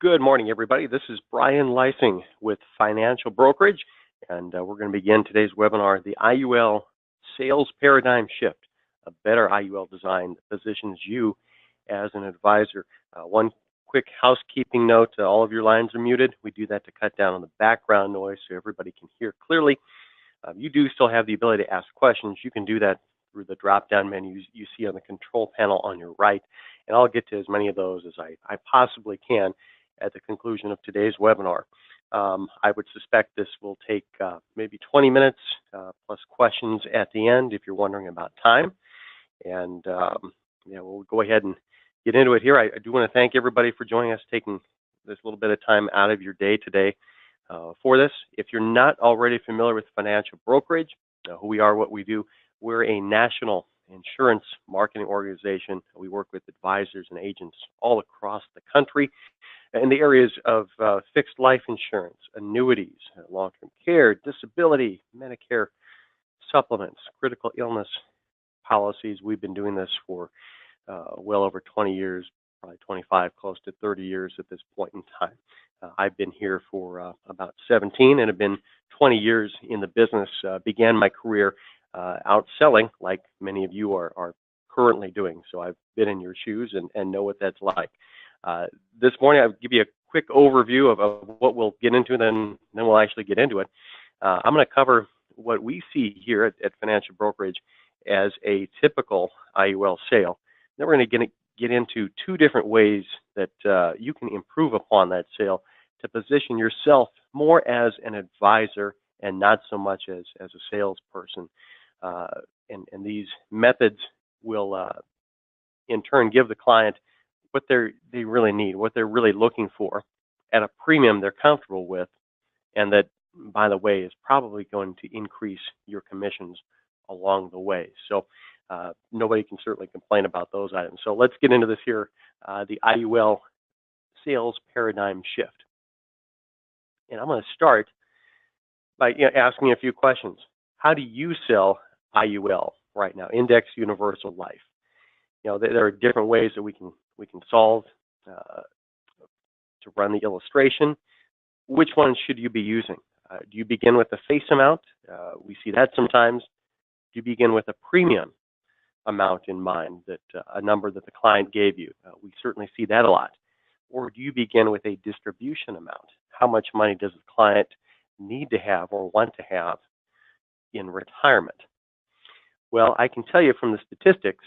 Good morning, everybody. This is Brian Lysing with Financial Brokerage, and we're going to begin today's webinar, the IUL Sales Paradigm Shift. A better IUL design that positions you as an advisor. One quick housekeeping note, all of your lines are muted. We do that to cut down on the background noise so everybody can hear clearly. You do still have the ability to ask questions. You can do that through the drop-down menus you see on the control panel on your right, and I'll get to as many of those as I possibly can at the conclusion of today's webinar. I would suspect this will take maybe 20 minutes plus questions at the end if you're wondering about time. And yeah, we'll go ahead and get into it here. I do want to thank everybody for joining us, taking this little bit of time out of your day today for this. If you're not already familiar with Financial Brokerage, who we are, what we do, we're a national insurance marketing organization. We work with advisors and agents all across the country in the areas of fixed life insurance, annuities, long-term care, disability, Medicare supplements, critical illness policies. We've been doing this for well over 20 years, probably 25, close to 30 years at this point in time. I've been here for about 17 and have been 20 years in the business. Began my career out selling, like many of you are currently doing. So I've been in your shoes and know what that's like. This morning, I'll give you a quick overview of what we'll get into, then we'll actually get into it. I'm going to cover what we see here at Financial Brokerage as a typical IUL sale. Then we're going to get into two different ways that you can improve upon that sale to position yourself more as an advisor and not so much as a salesperson. And these methods will, in turn, give the client what they really need, what they're really looking for at a premium they're comfortable with, and that, by the way, is probably going to increase your commissions along the way. So nobody can certainly complain about those items. So let's get into this here, the IUL sales paradigm shift. And I'm going to start by asking a few questions. How do you sell IUL right now, Index Universal Life? There are different ways that we can solve to run the illustration. Which one should you be using? Do you begin with the face amount? We see that sometimes. Do you begin with a premium amount in mind, that a number that the client gave you? We certainly see that a lot. Or do you begin with a distribution amount? How much money does the client need to have or want to have in retirement? Well, I can tell you from the statistics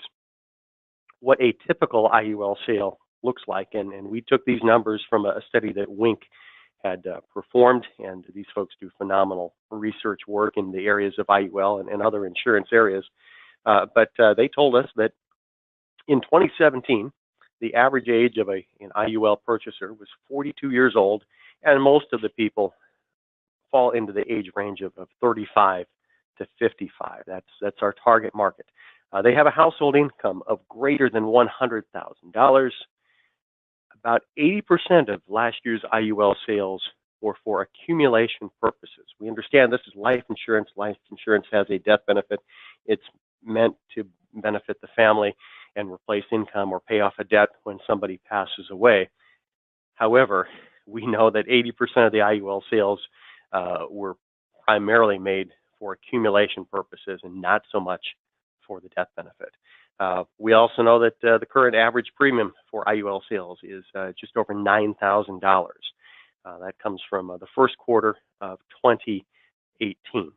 what a typical IUL sale looks like, and we took these numbers from a study that Wink had performed, and these folks do phenomenal research work in the areas of IUL and other insurance areas. But they told us that in 2017, the average age of an IUL purchaser was 42 years old, and most of the people fall into the age range of 35 to 55. That's our target market. They have a household income of greater than $100,000. About 80% of last year's IUL sales were for accumulation purposes. We understand this is life insurance. Life insurance has a death benefit. It's meant to benefit the family and replace income or pay off a debt when somebody passes away. However, we know that 80% of the IUL sales were primarily made for accumulation purposes and not so much for the death benefit. We also know that the current average premium for IUL sales is just over $9,000. That comes from the first quarter of 2018.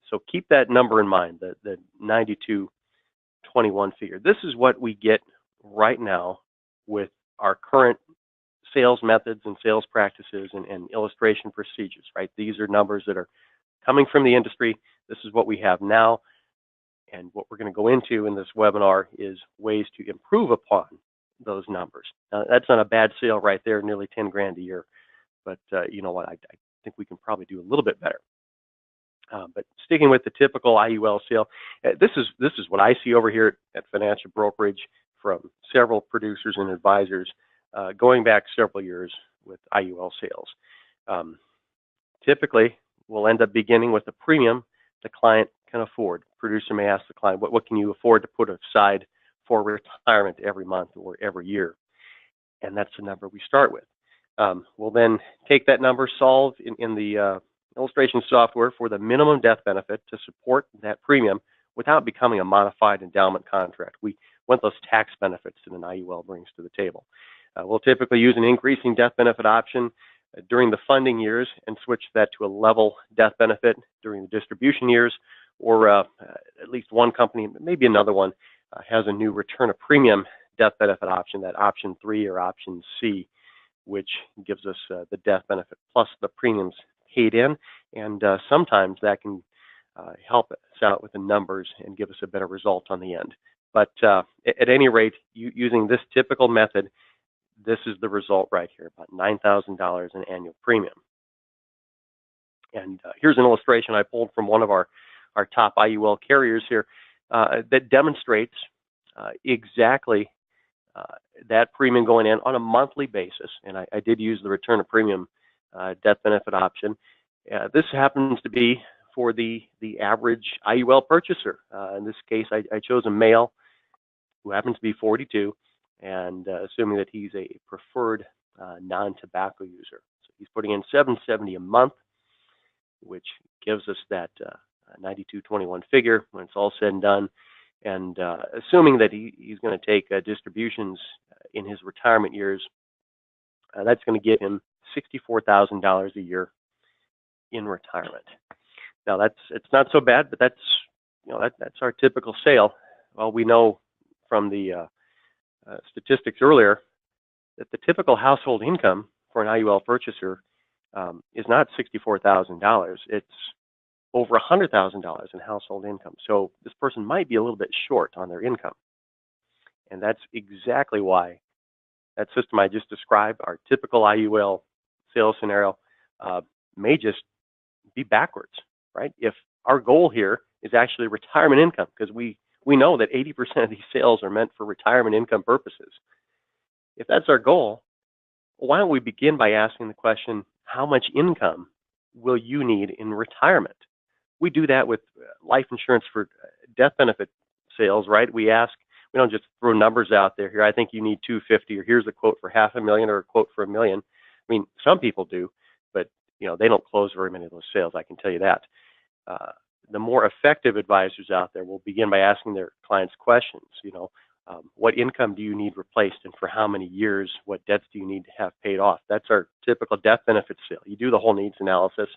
So keep that number in mind, the 9221 figure. This is what we get right now with our current sales methods and sales practices and illustration procedures, right? These are numbers that are coming from the industry. This is what we have now. And what we're going to go into in this webinar is ways to improve upon those numbers. Now, that's not a bad sale right there, nearly 10 grand a year. But you know what, I think we can probably do a little bit better. But sticking with the typical IUL sale, this is what I see over here at Financial Brokerage from several producers and advisors going back several years with IUL sales. Typically, we'll end up beginning with a premium the client can afford. Producer may ask the client, what can you afford to put aside for retirement every month or every year? And that's the number we start with. We'll then take that number, solve in the illustration software for the minimum death benefit to support that premium without becoming a modified endowment contract. We want those tax benefits that an IUL brings to the table. We'll typically use an increasing death benefit option during the funding years and switch that to a level death benefit during the distribution years, or at least one company, maybe another one, has a new return of premium death benefit option, that option 3 or option C, which gives us the death benefit plus the premiums paid in, and sometimes that can help us out with the numbers and give us a better result on the end. But at any rate, using this typical method, this is the result right here, about $9,000 in annual premium. And here's an illustration I pulled from one of our top IUL carriers here that demonstrates exactly that premium going in on a monthly basis. And I did use the return of premium death benefit option. This happens to be for the average IUL purchaser. In this case, I chose a male who happens to be 42, and assuming that he's a preferred non-tobacco user. So he's putting in $770 a month, which gives us that $92.21 figure when it's all said and done. And assuming that he's going to take distributions in his retirement years, that's going to get him $64,000 a year in retirement. Now it's not so bad, but that's our typical sale. Well, we know from the statistics earlier that the typical household income for an IUL purchaser is not $64,000. It's over $100,000 in household income. So this person might be a little bit short on their income. And that's exactly why that system I just described, our typical IUL sales scenario, may just be backwards, right? If our goal here is actually retirement income, because we know that 80% of these sales are meant for retirement income purposes. If that's our goal, why don't we begin by asking the question, how much income will you need in retirement? We do that with life insurance for death benefit sales, right? We don't just throw numbers out there. Here, I think you need $250, or here's a quote for $500,000 or a quote for $1 million. I mean, some people do, but they don't close very many of those sales, I can tell you that. The more effective advisors out there will begin by asking their clients questions. What income do you need replaced, and for how many years? What debts do you need to have paid off? That's our typical death benefit sale. You do the whole needs analysis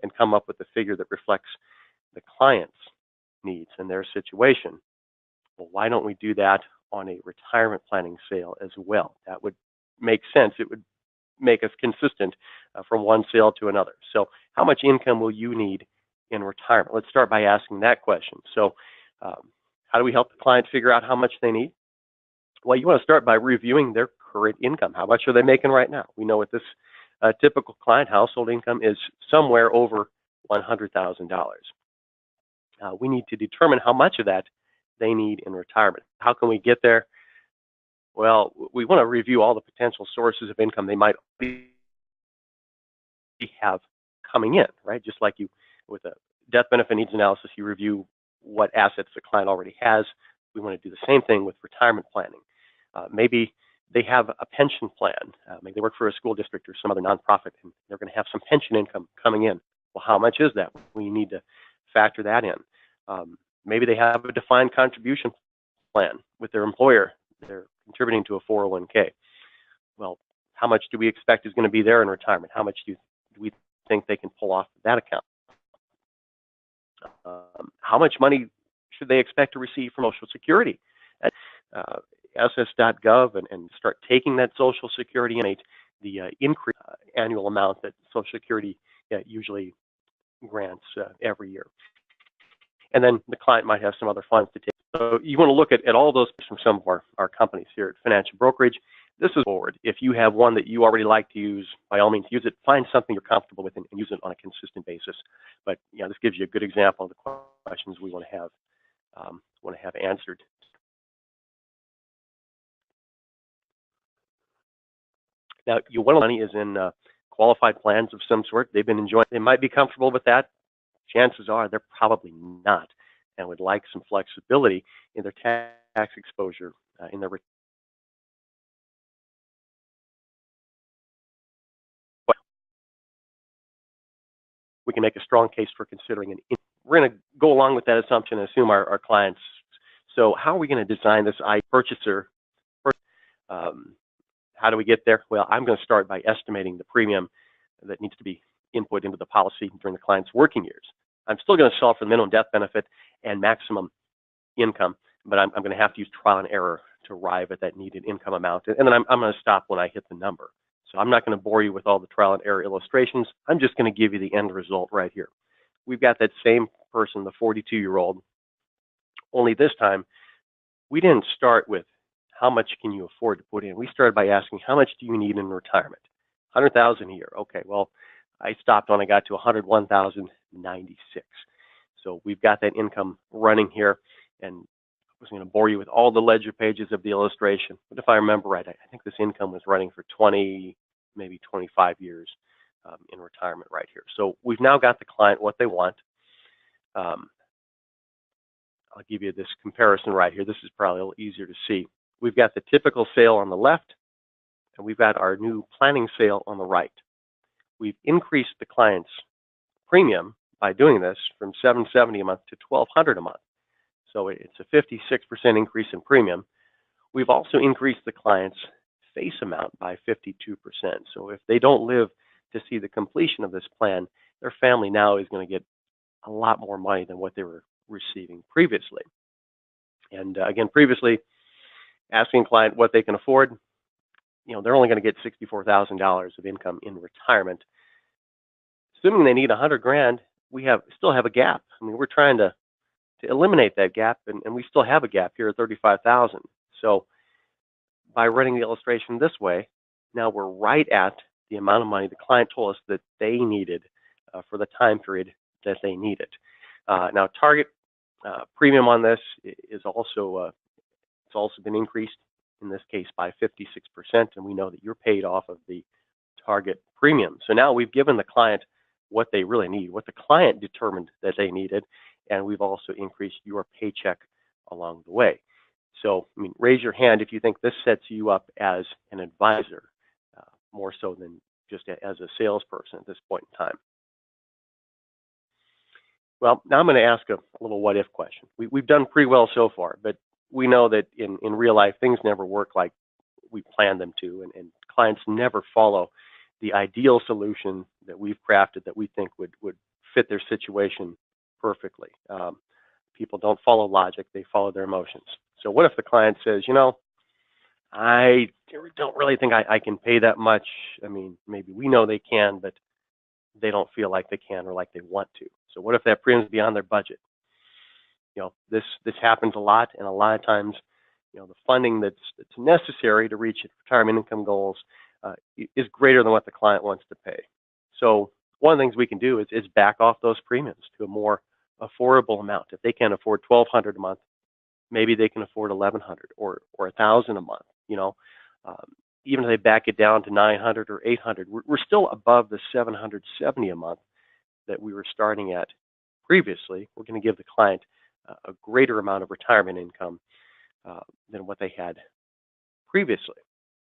and come up with a figure that reflects the client's needs and their situation. Well, why don't we do that on a retirement planning sale as well? That would make sense. It would make us consistent from one sale to another. So how much income will you need in retirement? Let's start by asking that question. So how do we help the client figure out how much they need? Well, you want to start by reviewing their current income. How much are they making right now? We know with this typical client, household income is somewhere over $100,000. We need to determine how much of that they need in retirement. How can we get there? Well, we want to review all the potential sources of income they might have coming in, right? Just like you with a death benefit needs analysis, you review what assets the client already has. We want to do the same thing with retirement planning. Maybe they have a pension plan. Maybe they work for a school district or some other nonprofit, and they're going to have some pension income coming in. Well, how much is that? We need to factor that in. Maybe they have a defined contribution plan with their employer. They're contributing to a 401k. Well, how much do we expect is going to be there in retirement? How much do we think they can pull off that account? How much money should they expect to receive from Social Security? SS.gov and start taking that Social Security and the increased annual amount that Social Security usually grants every year. And then the client might have some other funds to take. So you want to look at all those from some of our companies here at Financial Brokerage. This is forward. If you have one that you already like to use, by all means use it. Find something you're comfortable with and use it on a consistent basis. But this gives you a good example of the questions we want to have answered. Now, your one money is in qualified plans of some sort. They've been enjoying. They might be comfortable with that. Chances are they're probably not, and would like some flexibility in their tax exposure in their we can make a strong case for considering we're going to go along with that assumption and assume our clients. So how are we going to design this purchaser? How do we get there? Well, I'm going to start by estimating the premium that needs to be input into the policy during the client's working years. I'm still going to solve for the minimum death benefit and maximum income, but I'm going to have to use trial and error to arrive at that needed income amount. And then I'm going to stop when I hit the number. So I'm not going to bore you with all the trial and error illustrations. I'm just going to give you the end result right here. We've got that same person, the 42-year-old, only this time we didn't start with how much can you afford to put in. We started by asking, how much do you need in retirement? 100,000 a year. Okay, well, I stopped when I got to 101,096. So we've got that income running here, and I was going to bore you with all the ledger pages of the illustration. But if I remember right, I think this income was running for 20, maybe 25 years in retirement right here. So we've now got the client what they want. I'll give you this comparison right here. This is probably a little easier to see. We've got the typical sale on the left, and we've got our new planning sale on the right. We've increased the client's premium by doing this from $770 a month to $1,200 a month. So it's a 56% increase in premium. We've also increased the client's face amount by 52%. So if they don't live to see the completion of this plan, their family now is going to get a lot more money than what they were receiving previously. And again, previously, asking a client what they can afford, they're only going to get $64,000 of income in retirement. Assuming they need 100 grand, we still have a gap. I mean, we're trying to eliminate that gap, and we still have a gap here at 35,000. So by running the illustration this way, now we're right at the amount of money the client told us that they needed for the time period that they need it. Now, target premium on this is also it's also been increased in this case by 56%, and we know that you're paid off of the target premium. So now we've given the client what they really need, what the client determined that they needed, and we've also increased your paycheck along the way. So, I mean, raise your hand if you think this sets you up as an advisor, more so than just as a salesperson at this point in time. Well, now I'm going to ask a little what-if question. We've done pretty well so far, but we know that in real life, things never work like we planned them to, and clients never follow the ideal solution that we've crafted that we think would fit their situation perfectly. People don't follow logic, they follow their emotions. So what if the client says, I don't really think I can pay that much. I mean, maybe we know they can, but they don't feel like they can or like they want to. So what if that premium is beyond their budget? This happens a lot, and a lot of times, the funding that's necessary to reach retirement income goals is greater than what the client wants to pay. So one of the things we can do is back off those premiums to a more affordable amount. If they can't afford $1,200 a month, maybe they can afford $1,100 or $1,000 a month. Even if they back it down to $900 or $800, we're still above the $770 a month that we were starting at previously. We're going to give the client a greater amount of retirement income than what they had previously.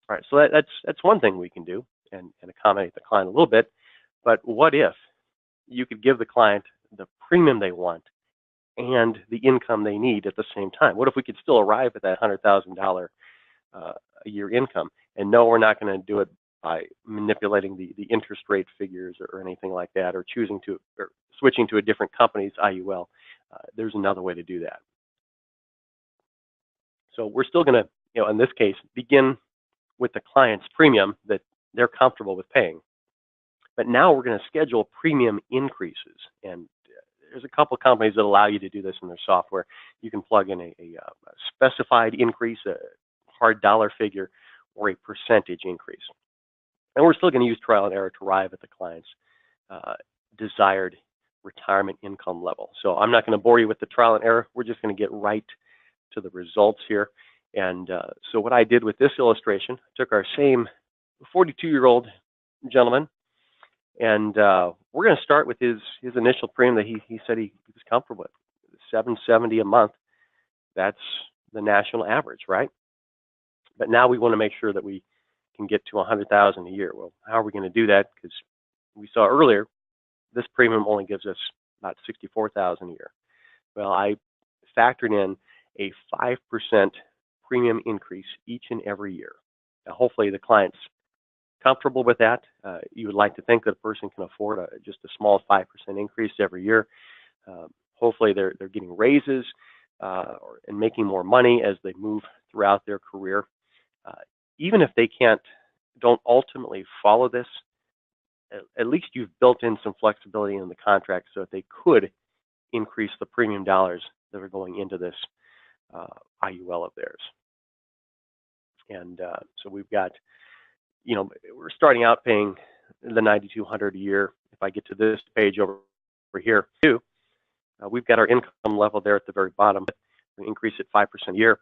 All right, so that's one thing we can do and accommodate the client a little bit. But what if you could give the client the premium they want and the income they need at the same time? What if we could still arrive at that $100,000 a year income? And no, we're not going to do it by manipulating the interest rate figures or anything like that, or switching to a different company's IUL. There's another way to do that. So we're still going to, in this case, begin with the client's premium that they're comfortable with paying. But now we're going to schedule premium increases. And there's a couple of companies that allow you to do this in their software. You can plug in a specified increase, a hard dollar figure, or a percentage increase. And we're still going to use trial and error to arrive at the client's desired retirement income level. So I'm not going to bore you with the trial and error. We're just going to get right to the results here. And so what I did with this illustration, I took our same 42-year-old gentleman, and we're going to start with his initial premium that he said he was comfortable with, $770 a month. That's the national average, right? But now we want to make sure that we can get to $100,000 a year. Well, how are we going to do that? Because we saw earlier this premium only gives us about $64,000 a year. Well, I factored in a 5% premium increase each and every year. Now, hopefully the client's comfortable with that. You would like to think that a person can afford just a small 5% increase every year. Hopefully they're getting raises and making more money as they move throughout their career. Even if they don't ultimately follow this, at least you've built in some flexibility in the contract so that they could increase the premium dollars that are going into this IUL of theirs. And so we've got, we're starting out paying the $9,200 a year. If I get to this page over here too, we've got our income level there at the very bottom. We increase it 5% a year.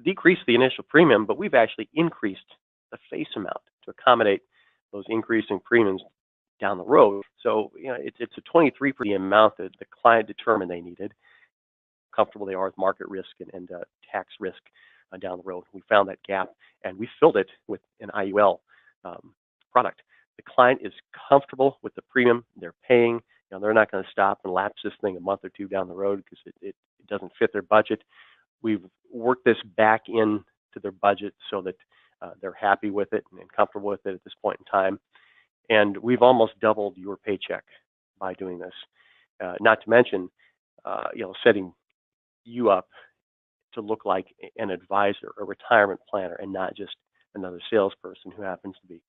Decrease the initial premium, but we've actually increased the face amount to accommodate those increasing premiums down the road. So it's a 23% for the amount that the client determined they needed. Comfortable they are with market risk and tax risk down the road. We found that gap and we filled it with an IUL product. The client is comfortable with the premium they're paying. They're not going to stop and lapse this thing a month or two down the road because it doesn't fit their budget. We've worked this back into their budget so that they're happy with it and comfortable with it at this point in time. And we've almost doubled your paycheck by doing this. Not to mention, setting you up to look like an advisor, a retirement planner, and not just another salesperson who happens to be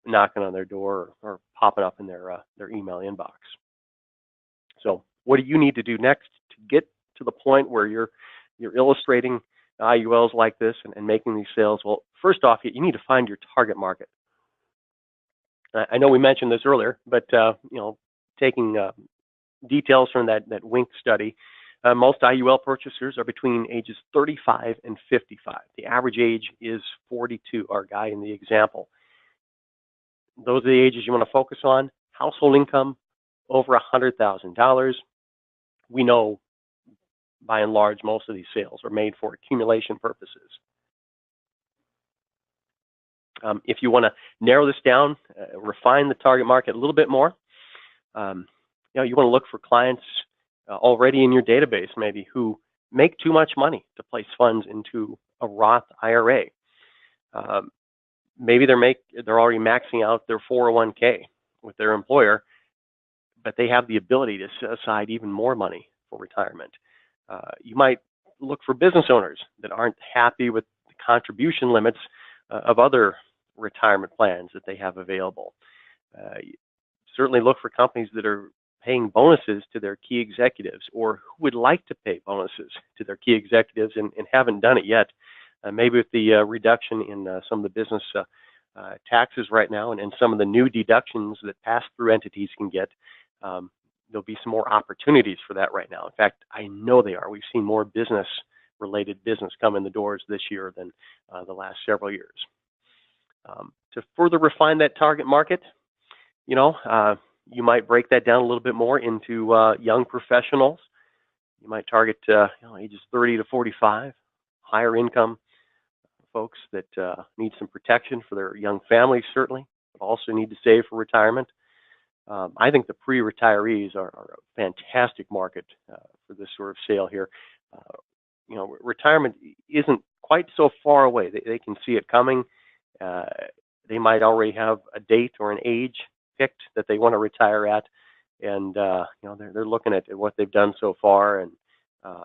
knocking on their door or popping up in their email inbox. So what do you need to do next to get to the point where you're illustrating IULs like this and making these sales? Well, first off, you need to find your target market. I know we mentioned this earlier, but taking details from that Wink study, most IUL purchasers are between ages 35 and 55. The average age is 42, our guy in the example. Those are the ages you want to focus on. Household income over $100,000. We know, by and large, most of these sales are made for accumulation purposes. If you want to narrow this down, refine the target market a little bit more, you want to look for clients already in your database, maybe, who make too much money to place funds into a Roth IRA. Maybe they're already maxing out their 401k with their employer, but they have the ability to set aside even more money for retirement. You might look for business owners that aren't happy with the contribution limits of other retirement plans that they have available. Certainly look for companies that are paying bonuses to their key executives, or who would like to pay bonuses to their key executives and haven't done it yet. Maybe with the reduction in some of the business taxes right now and some of the new deductions that pass-through entities can get, there'll be some more opportunities for that right now. In fact, I know they are. We've seen more business-related business come in the doors this year than the last several years. To further refine that target market, you might break that down a little bit more into young professionals. You might target ages 30 to 45, higher income folks that need some protection for their young families, certainly, but also need to save for retirement. I think the pre-retirees are a fantastic market for this sort of sale here. Retirement isn't quite so far away. They can see it coming. They might already have a date or an age picked that they want to retire at, and they're looking at what they've done so far, and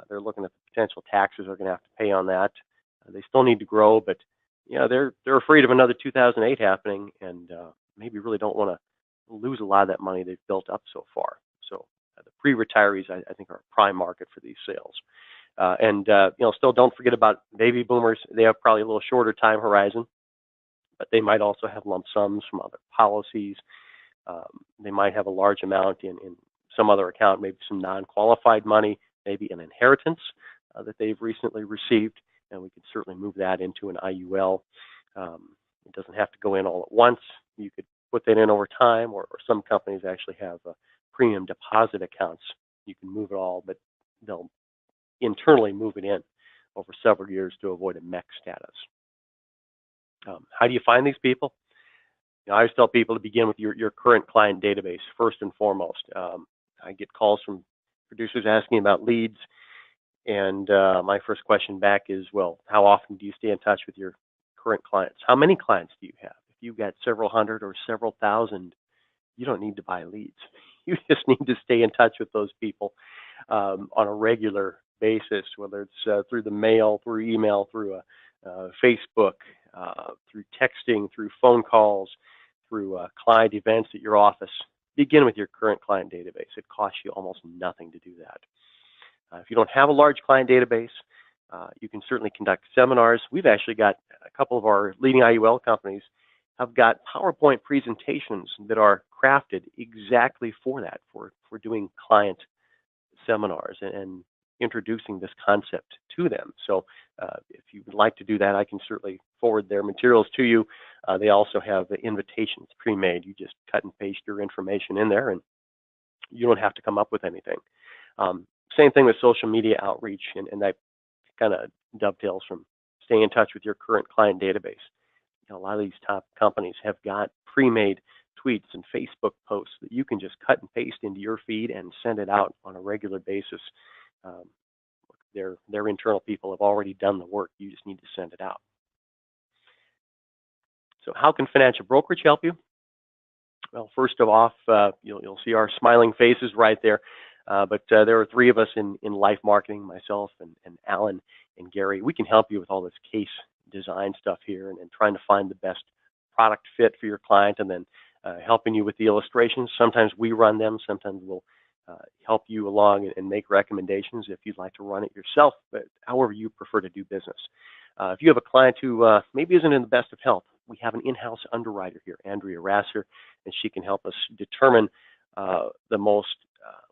they're looking at the potential taxes they're going to have to pay on that. They still need to grow, but they're afraid of another 2008 happening, and maybe really don't want to lose a lot of that money they've built up so far. So the pre-retirees, I think, are a prime market for these sales. Still don't forget about baby boomers. They have probably a little shorter time horizon, but they might also have lump sums from other policies. They might have a large amount in some other account, maybe some non-qualified money, maybe an inheritance that they've recently received, and we could certainly move that into an IUL. It doesn't have to go in all at once. You could put that in over time, or some companies actually have premium deposit accounts. You can move it all, but they'll internally move it in over several years to avoid a MEC status. How do you find these people? I always tell people to begin with your current client database first and foremost. I get calls from producers asking about leads, and my first question back is, well, how often do you stay in touch with your current clients? How many clients do you have? If you've got several hundred or several thousand, you don't need to buy leads. You just need to stay in touch with those people on a regular basis, whether it's through the mail, through email, through Facebook, through texting, through phone calls, through client events at your office. Begin with your current client database. It costs you almost nothing to do that. If you don't have a large client database, you can certainly conduct seminars. We've actually got a couple of our leading IUL companies have got PowerPoint presentations that are crafted exactly for that, for doing client seminars and introducing this concept to them. So if you would like to do that, I can certainly forward their materials to you. They also have invitations pre-made. You just cut and paste your information in there, and you don't have to come up with anything. Same thing with social media outreach, and that kind of dovetails from staying in touch with your current client database. A lot of these top companies have got pre-made tweets and Facebook posts that you can just cut and paste into your feed and send it out on a regular basis. Their internal people have already done the work. You just need to send it out. So how can Financial Brokerage help you? Well, first of all, you'll see our smiling faces right there. But there are three of us in life marketing, myself and Alan and Gary. We can help you with all this case design stuff here and trying to find the best product fit for your client, and then helping you with the illustrations. Sometimes we run them. Sometimes we'll help you along and make recommendations if you'd like to run it yourself, but however you prefer to do business. If you have a client who maybe isn't in the best of health, we have an in-house underwriter here, Andrea Rasser, and she can help us determine the most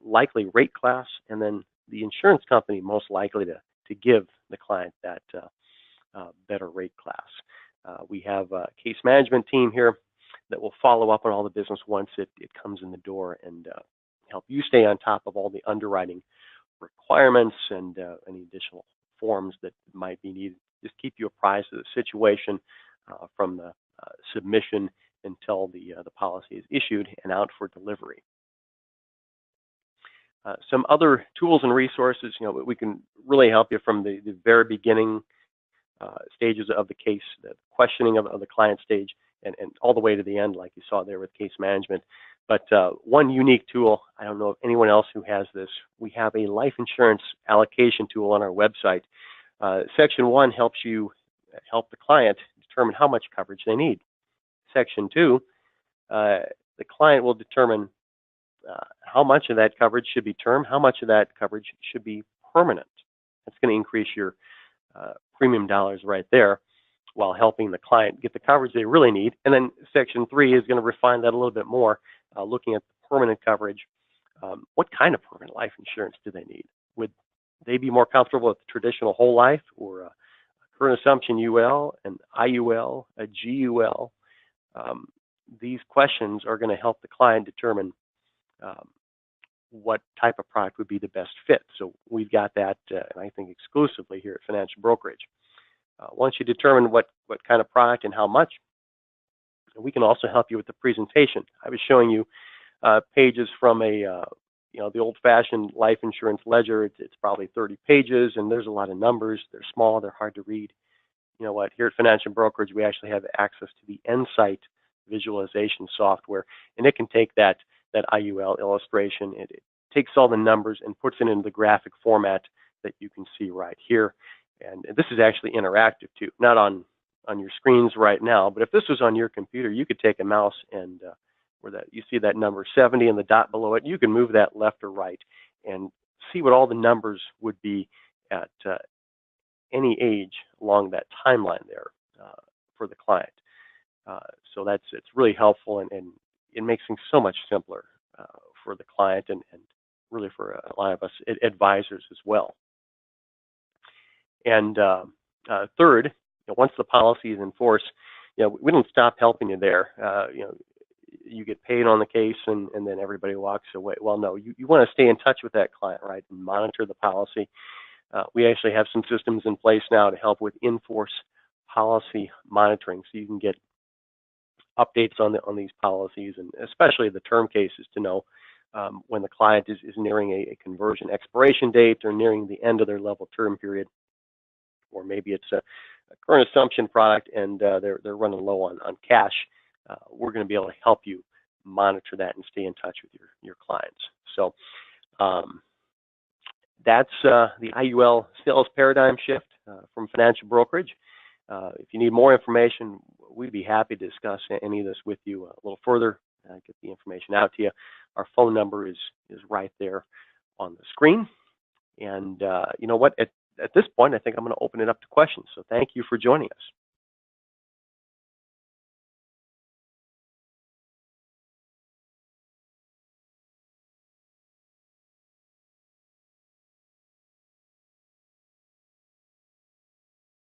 likely rate class, and then the insurance company most likely to give the client that better rate class. We have a case management team here that will follow up on all the business once it comes in the door and help you stay on top of all the underwriting requirements and any additional forms that might be needed. Just keep you apprised of the situation from the submission until the policy is issued and out for delivery. Some other tools and resources, we can really help you from the very beginning stages of the case, the questioning of the client stage, and all the way to the end, like you saw there with case management. But one unique tool, I don't know of anyone else who has this, we have a life insurance allocation tool on our website. Section 1 helps you help the client determine how much coverage they need. Section 2, the client will determine how much of that coverage should be term, how much of that coverage should be permanent. That's going to increase your premium dollars right there while helping the client get the coverage they really need. And then Section 3 is going to refine that a little bit more, looking at the permanent coverage. What kind of permanent life insurance do they need? Would they be more comfortable with traditional whole life or a current assumption UL, an IUL, a GUL? These questions are going to help the client determine what type of product would be the best fit. So we've got that, and I think exclusively here at Financial Brokerage. Once you determine what kind of product and how much, we can also help you with the presentation. I was showing you pages from the old-fashioned life insurance ledger. It's probably 30 pages, and there's a lot of numbers. They're small. They're hard to read. You know what? Here at Financial Brokerage, we actually have access to the Insight visualization software, and it can take that IUL illustration. It takes all the numbers and puts it into the graphic format that you can see right here. And this is actually interactive too, not on your screens right now, but if this was on your computer, you could take a mouse and where that you see that number 70 and the dot below it, you can move that left or right and see what all the numbers would be at any age along that timeline there for the client. So it's really helpful, and it makes things so much simpler for the client and really for a lot of us advisors as well. And third, once the policy is in force, we don't stop helping you there. You get paid on the case and then everybody walks away. Well, no, you want to stay in touch with that client, right, and monitor the policy. We actually have some systems in place now to help with in-force policy monitoring, so you can get updates on these policies, and especially the term cases, to know when the client is nearing a conversion expiration date or nearing the end of their level term period, or maybe it's a current assumption product and they're running low on cash. We're going to be able to help you monitor that and stay in touch with your clients. So that's the IUL sales paradigm shift from Financial Brokerage. If you need more information, we'd be happy to discuss any of this with you a little further, get the information out to you. Our phone number is right there on the screen. And you know what? At this point, I think I'm going to open it up to questions. So thank you for joining us.